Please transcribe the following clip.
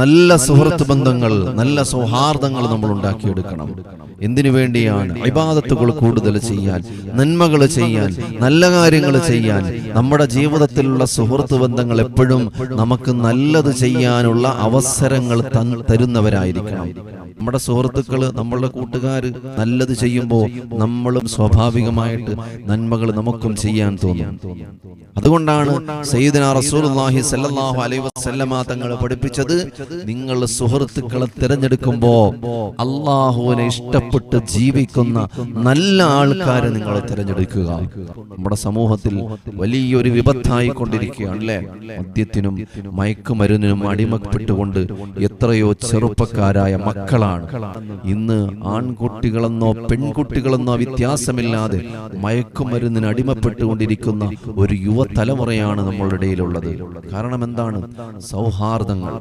നല്ല സുഹൃത്ത് ബന്ധങ്ങൾ, നല്ല സൗഹാർദ്ദങ്ങൾ നമ്മൾ ഉണ്ടാക്കിയെടുക്കണം. എന്തിനു വേണ്ടിയാണ്? ഇബാദത്തുകൾ കൂടുതൽ ചെയ്യാൻ, നന്മകൾ ചെയ്യാൻ, നല്ല കാര്യങ്ങൾ ചെയ്യാൻ. നമ്മുടെ ജീവിതത്തിലുള്ള സുഹൃത്ത് ബന്ധങ്ങൾ എപ്പോഴും നമുക്ക് നല്ലത് ചെയ്യാനുള്ള അവസരങ്ങൾ തരുന്നവരായിരിക്കണം. നമ്മുടെ സുഹൃത്തുക്കൾ, നമ്മളുടെ കൂട്ടുകാർ നല്ലത് ചെയ്യുമ്പോൾ നമ്മളും സ്വാഭാവികമായിട്ട് നന്മകൾ നമുക്കും ചെയ്യാൻ തോന്നും. അതുകൊണ്ടാണ് സയ്യിദുനാ റസൂലുള്ളാഹി സ്വല്ലല്ലാഹു അലൈഹി വസല്ലമ തങ്ങൾ പഠിപ്പിച്ചത്, നിങ്ങൾ സുഹൃത്തുക്കളെ തിരഞ്ഞെടുക്കുമ്പോൾ അള്ളാഹുവിനെ ഇഷ്ടപ്പെട്ട് ജീവിക്കുന്ന നല്ല ആൾക്കാരെ നിങ്ങൾ തിരഞ്ഞെടുക്കുക. നമ്മുടെ സമൂഹത്തിൽ വലിയൊരു വിപത്തായിക്കൊണ്ടിരിക്കുകയാണ് അല്ലേ? മദ്യത്തിനും മയക്കുമരുന്നിനും അടിമപ്പെട്ടുകൊണ്ട് എത്രയോ ചെറുപ്പക്കാരായ മക്കളാണ് ഇന്ന് ആൺകുട്ടികളെന്നോ പെൺകുട്ടികളെന്നോ വ്യത്യാസമില്ലാതെ മയക്കുമരുന്നിന് അടിമപ്പെട്ടുകൊണ്ടിരിക്കുന്ന ഒരു യുവതലമുറയാണ് നമ്മളുടെ ഇടയിലുള്ളത്. കാരണം എന്താണ്? സൗഹാർദ്ദങ്ങൾ.